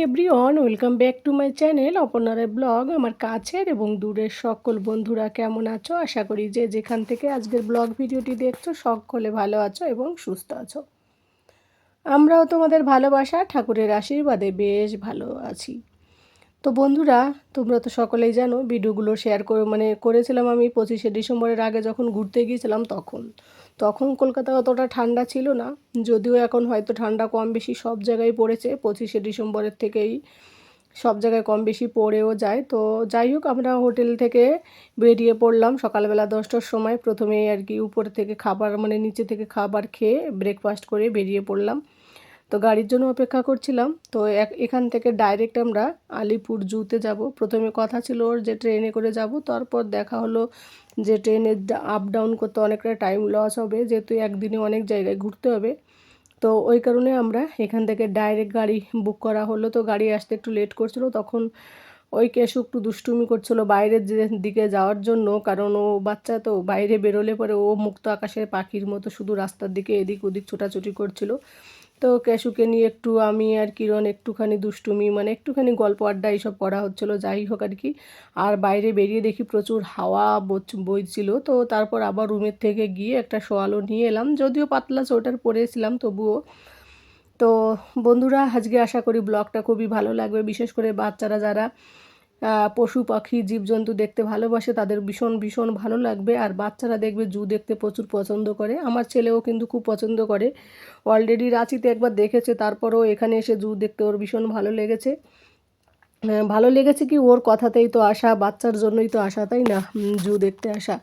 Everyone, welcome back to my channel অপর্ণার blog. আমার কাছের এবং দূরের সকল বন্ধুরা কেমন আছো? আশা করি যে যেখান থেকে আজকের ব্লগ ভিডিওটি দেখছো সকলে ভালো আছো এবং সুস্থ আছো। আমরাও তোমাদের ভালোবাসা ঠাকুরের আশীর্বাদে বেশ ভালো আছি। তো বন্ধুরা, তোমরা তো সকলেই জানো ভিডিওগুলো শেয়ার করেছিলাম আমি 25শে ডিসেম্বরের আগে যখন ঘুরতে গিয়েছিলাম তখন কলকাতায় অতটা ঠান্ডা ছিল না। যদিও এখন হয়তো ঠান্ডা কম বেশি সব জায়গায় পড়েছে, 25শে ডিসেম্বরের থেকেই সব জায়গায় কম বেশি পড়েও যায়। তো যাই হোক, আমরা হোটেল থেকে বেরিয়ে পড়লাম সকালবেলা 10টার সময়। প্রথমে আর কি উপর থেকে খাবার নিচে থেকে খাবার খেয়ে ব্রেকফাস্ট করে বেরিয়ে পড়লাম। তো গাড়ির জন্য অপেক্ষা করছিলাম। তো এখান থেকে ডাইরেক্ট আমরা আলিপুর জুতে যাব। প্রথমে কথা ছিল ওর যে ট্রেনে করে যাব, তারপর দেখা হলো যে ট্রেনে আপ ডাউন করতে অনেকটা টাইম লস হবে, যেহেতু একদিনে অনেক জায়গায় ঘুরতে হবে। তো ওই কারণে আমরা এখান থেকে ডাইরেক্ট গাড়ি বুক করা হলো। তো গাড়ি আসতে একটু লেট করছিল, তখন ওই কেশু একটু দুষ্টুমি করছিল বাইরের দিকে যাওয়ার জন্য, কারণ ও বাচ্চা, তো বাইরে বেরোলে পরে ও মুক্ত আকাশের পাখির মতো শুধু রাস্তার দিকে এদিক ওদিক ছোটাছুটি করছিল। তো ক্যাশুকে নিয়ে একটু আমি আর কিরণ একটুখানি দুষ্টুমি একটুখানি গল্প আড্ডা এইসব করা হচ্ছিলো, যাই হোক আর কি। আর বাইরে বেরিয়ে দেখি প্রচুর হাওয়া বইছিল। তো তারপর আবার রুমের থেকে গিয়ে একটা সোয়ালো নিয়ে এলাম, যদিও পাতলা সোয়েটার পরেছিলাম তবুও। তো বন্ধুরা, আজকে আশা করি ব্লগটা খুবই ভালো লাগবে, বিশেষ করে বাচ্চারা যারা পশু পাখি জীবজন্তু দেখতে ভালোবাসে তাদের ভীষণ ভীষণ ভালো লাগবে। আর বাচ্চারা দেখবে জু দেখতে প্রচুর পছন্দ করে, আমার ছেলেও কিন্তু খুব পছন্দ করে। অলরেডি রাঁচিতে একবার দেখেছে, তারপরেও এখানে এসে জু দেখতে ওর ভীষণ ভালো লেগেছে। ভালো লেগেছে কি, ওর কথাতেই তো আসা, বাচ্চার জন্যই তো আসা, তাই না? জু দেখতে আসা।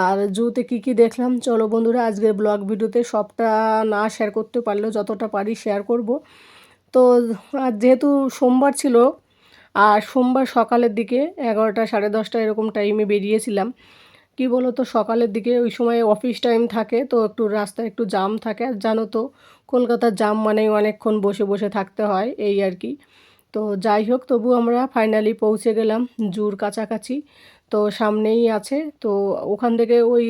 আর জুতে কি দেখলাম চলো বন্ধুরা, আজকের ব্লগ ভিডিওতে সবটা না শেয়ার করতে পারলেও যতটা পারি শেয়ার করব। তো আর যেহেতু সোমবার ছিল, আর সোমবার সকালের দিকে 11টা 10:30 এরকম টাইমে বেরিয়েছিলাম। কি বলো তো, সকালের দিকে ওই সময় অফিস টাইম থাকে, তো একটু রাস্তায় একটু জাম থাকে। আর জানো তো কলকাতার জাম মানেই অনেকক্ষণ বসে বসে থাকতে হয়, এই আর কি। তো যাই হোক, তবু আমরা ফাইনালি পৌঁছে গেলাম জুর কাছাকাছি। তো সামনেই আছে। তো ওখান থেকে ওই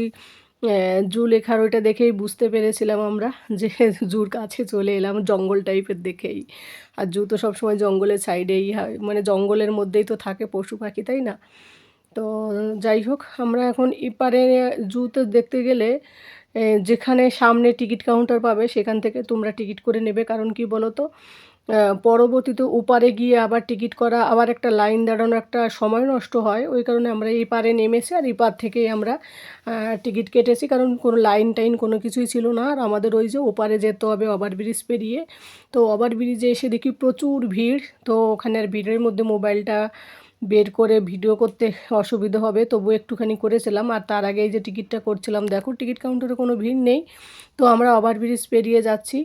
জু লেখার ওইটা দেখেই বুঝতে পেরেছিলাম আমরা যে জুর কাছে চলে এলাম, জঙ্গল টাইপের দেখেই। আর জু তো সবসময় জঙ্গলের সাইডেই হয়, জঙ্গলের মধ্যেই তো থাকে পশু পাখি, তাই না? তো যাই হোক, আমরা এখন এপারে জুতে দেখতে গেলে যেখানে সামনে টিকিট কাউন্টার পাবে সেখান থেকে তোমরা টিকিট করে নেবে। কারণ কি বলো তো, পরবর্তীতে ওপারে গিয়ে আবার টিকিট করা, আবার একটা লাইন দাঁড়ানো, একটা সময় নষ্ট হয়। ওই কারণে আমরা এই পারে নেমেছি, আর এই পার থেকেই আমরা টিকিট কেটেছি, কারণ কোনো লাইন টাইন কোনো কিছুই ছিল না। আর আমাদের ওই যে ওপারে যেতে হবে ওভারব্রিজ পেরিয়ে। তো ওভারব্রিজে এসে দেখি প্রচুর ভিড়। তো ওখানে আর ভিড়ের মধ্যে মোবাইলটা বের করে ভিডিও করতে অসুবিধা হবে, তবু একটুখানি করেছিলাম। আর তার আগে এই যে টিকিটটা করছিলাম, দেখো টিকিট কাউন্টারে কোনো ভিড় নেই। তো আমরা ওভারব্রিজ পেরিয়ে যাচ্ছি।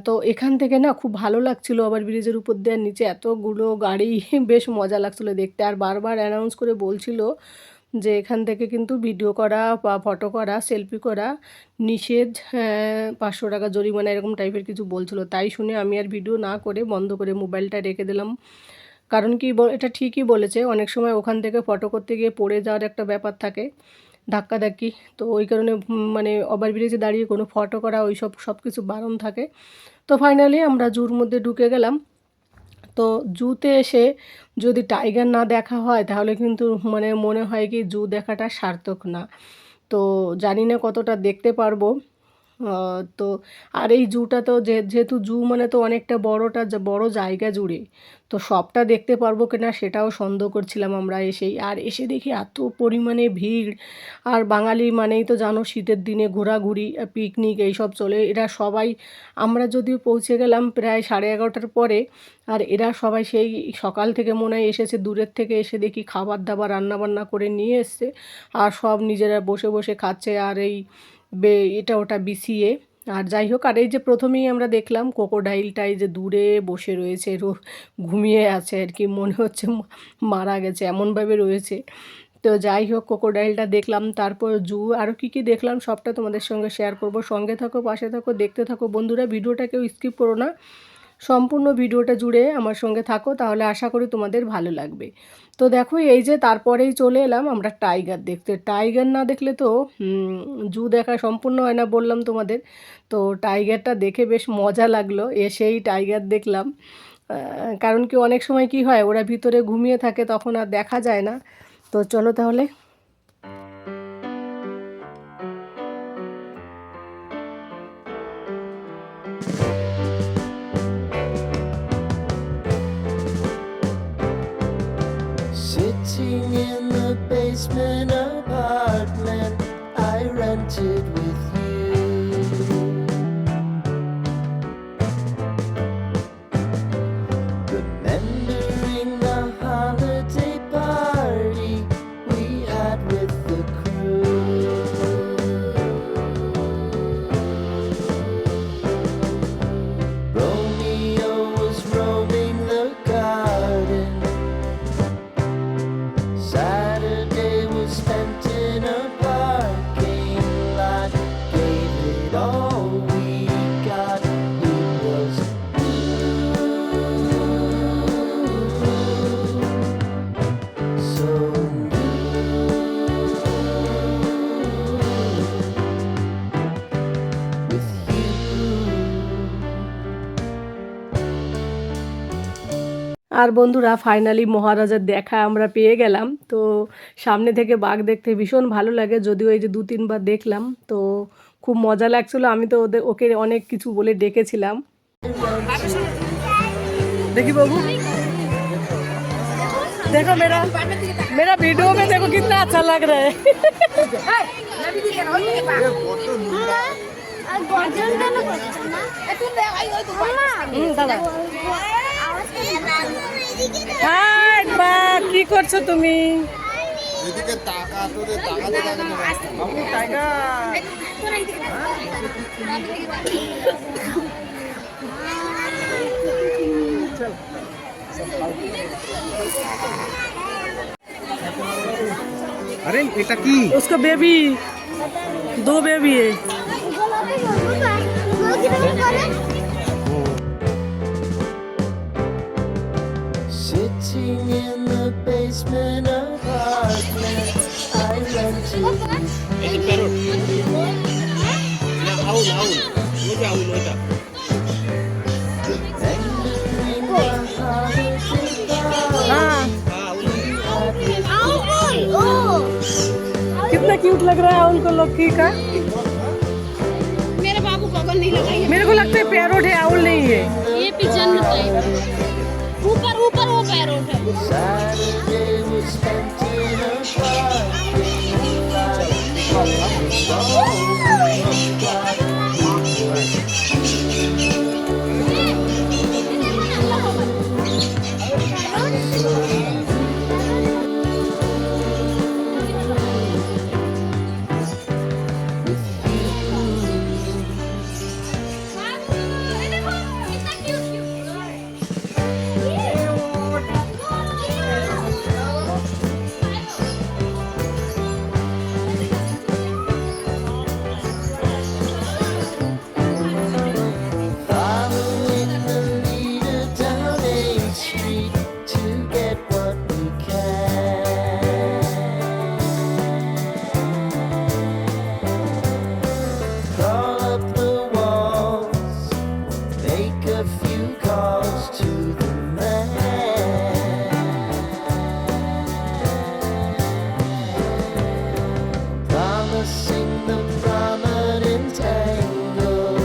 তো এখান থেকে না খুব ভালো লাগছিলো, ওভারব্রিজের উপর দিয়ে নিচে এতগুলো গাড়ি বেশ মজা লাগছিলো দেখতে। আর বারবার অ্যানাউন্স করে বলছিল যে এখান থেকে কিন্তু ভিডিও করা বা ফটো করা, সেলফি করা নিষেধ, 500 টাকা জরিমানা, এরকম টাইপের কিছু বলছিল। তাই শুনে আমি আর ভিডিও না করে বন্ধ করে মোবাইলটা রেখে দিলাম। কারণ কি এটা ঠিকই বলেছে, অনেক সময় ওখান থেকে ফটো করতে গিয়ে পড়ে যাওয়ার একটা ব্যাপার থাকে, ধাক্কাধাক্কি। তো ওই কারণে ওভারব্রিজে দাঁড়িয়ে কোনো ফটো করা ওই সব কিছু বারণ থাকে। তো ফাইনালি আমরা জুর মধ্যে ঢুকে গেলাম। তো জুতে এসে যদি টাইগার না দেখা হয় তাহলে কিন্তু মনে হয় কি জু দেখাটা সার্থক না। তো জানি না কতটা দেখতে পারবো। তো আর এই জুটা তো যেহেতু জু তো অনেকটা বড় জায়গা জুড়ে, তো সবটা দেখতে পারবো কিনা সেটাও সন্দেহ করছিলাম আমরা এসেই। আর এসে দেখি এত পরিমাণে ভিড়। আর বাঙালি মানেই তো জানো শীতের দিনে ঘোরাঘুরি, পিকনিক এইসব চলে। এরা সবাই, আমরা যদিও পৌঁছে গেলাম প্রায় 11:30টার পরে, আর এরা সবাই সেই সকাল থেকে মনে হয় এসেছে। দূরের থেকে এসে দেখি খাবার দাবার রান্নাবান্না করে নিয়ে এসছে, আর সব নিজেরা বসে বসে খাচ্ছে, আর এই এটা ওটা বিছিয়ে। আর যাই হোক, আর এই যে প্রথমেই আমরা দেখলাম ক্রোকোডাইলটাই যে দূরে বসে রয়েছে, ঘুমিয়ে আছে আর কি, মনে হচ্ছে মারা গেছে এমনভাবে রয়েছে। তো যাই হোক, ক্রোকোডাইলটা দেখলাম। তারপর জু আরও কী দেখলাম সবটা তোমাদের সঙ্গে শেয়ার করব। সঙ্গে থাকো, পাশে থাকো, দেখতে থাকো বন্ধুরা। ভিডিওটা কেউ স্কিপ করো না, সম্পূর্ণ ভিডিওটা জুড়ে আমার সঙ্গে থাকো, তাহলে আশা করি তোমাদের ভালো লাগবে। তো দেখো, এই যে তারপরেই চলে এলাম আমরা টাইগার দেখতে। টাইগার না দেখলে তো জু দেখা সম্পূর্ণ হয় না, বললাম তোমাদের। তো টাইগারটা দেখে বেশ মজা লাগলো, এসেই টাইগার দেখলাম। কারণ কি অনেক সময় কি হয় ওরা ভিতরে ঘুমিয়ে থাকে তখন আর দেখা যায় না। তো চলো তাহলে। Sitting in the basement apartment I rented with you, remembering the holiday party we had with the crew. Romeo was roaming the garden, Saturday was spent in a parking lot. Gave it all we got. It was so with you. আর বন্ধুরা finally মহারাজার দেখা আমরা পেয়ে গেলাম। তো সামনে থেকে বাঘ দেখতে ভীষণ ভালো লাগে, যদিও এই যে 2-3 বার দেখলাম, তো খুব মজা লাগছিল। আমি তো ওকে অনেক কিছু বলে ডেকেছিলাম। দেখি বাবু, देखो मेरा मेरा वीडियो में देखो कितना अच्छा लग रहा है। দাদা হাই বা কি করছো তুমি? এদিকে টাকা তোদের টাকাতে লাগে না বাবু টাকা अरे এটা কি उसका बेबी 2 बेबी है। Sitting in the basement apartment I rented कितना क्यूट लग रहा है उनको लौकी का। मेरे बाबू को नहीं लगाई मेरे को लगता है पैरोट है, आउल नहीं है। ये पिजन टाइप ऊपर ऊपर वो पैरोट है। Saturday was spent in a parking following the leader down 8th Street to get what we can. Crawl up the walls, make a few calls to the man, promising the prominent angle.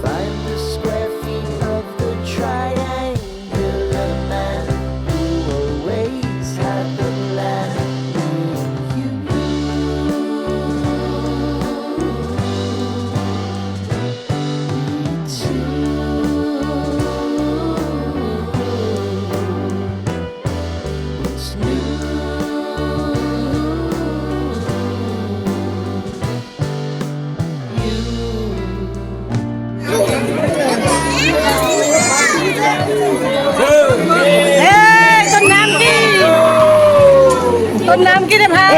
Find the square feet of the triangular man who always had the plan. You too. What's তোর নাম কি? তোর নাম কি রে ভাই?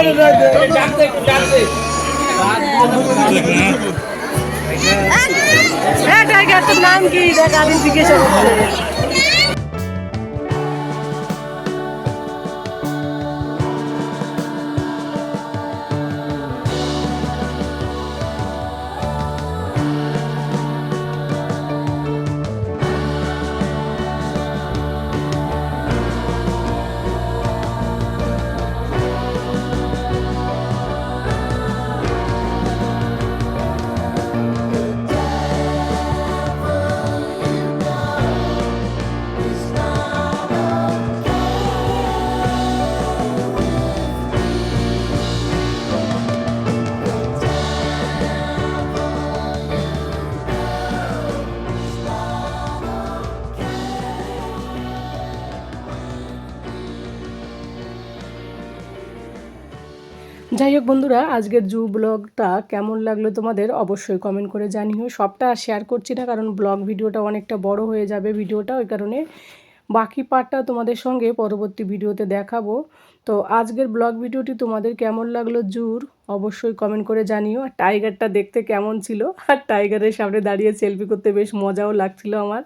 হ্যাঁ tiger, তোর নাম কি? দেখ আমি জিজ্ঞাসা করছি। যাই হোক বন্ধুরা, আজকের জু ব্লগটা কেমন লাগলো তোমাদের অবশ্যই কমেন্ট করে জানিও। সবটা আর শেয়ার করছি না, কারণ ব্লগ ভিডিওটা অনেকটা বড় হয়ে যাবে ভিডিওটা, ওই কারণে বাকি পার্টটা তোমাদের সঙ্গে পরবর্তী ভিডিওতে দেখাবো। তো আজকের ব্লগ ভিডিওটি তোমাদের কেমন লাগলো জুর অবশ্যই কমেন্ট করে জানিও। আর টাইগারটা দেখতে কেমন ছিল, আর টাইগারের সামনে দাঁড়িয়ে সেলফি করতে বেশ মজাও লাগছিল আমার।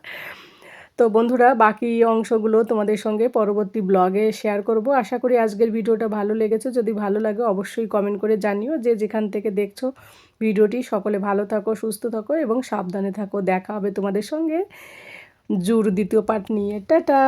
তো বন্ধুরা, বাকি অংশগুলো তোমাদের সঙ্গে পরবর্তী ব্লগে শেয়ার করব। আশা করি আজকের ভিডিওটা ভালো লেগেছে। যদি ভালো লাগে অবশ্যই কমেন্ট করে জানিও। যে যেখান থেকে দেখছো ভিডিওটি, সকলে ভালো থাকো, সুস্থ থাকো এবং সাবধানে থাকো। দেখা হবে তোমাদের সঙ্গে জুর দ্বিতীয় পার্ট নিয়ে। টাটা।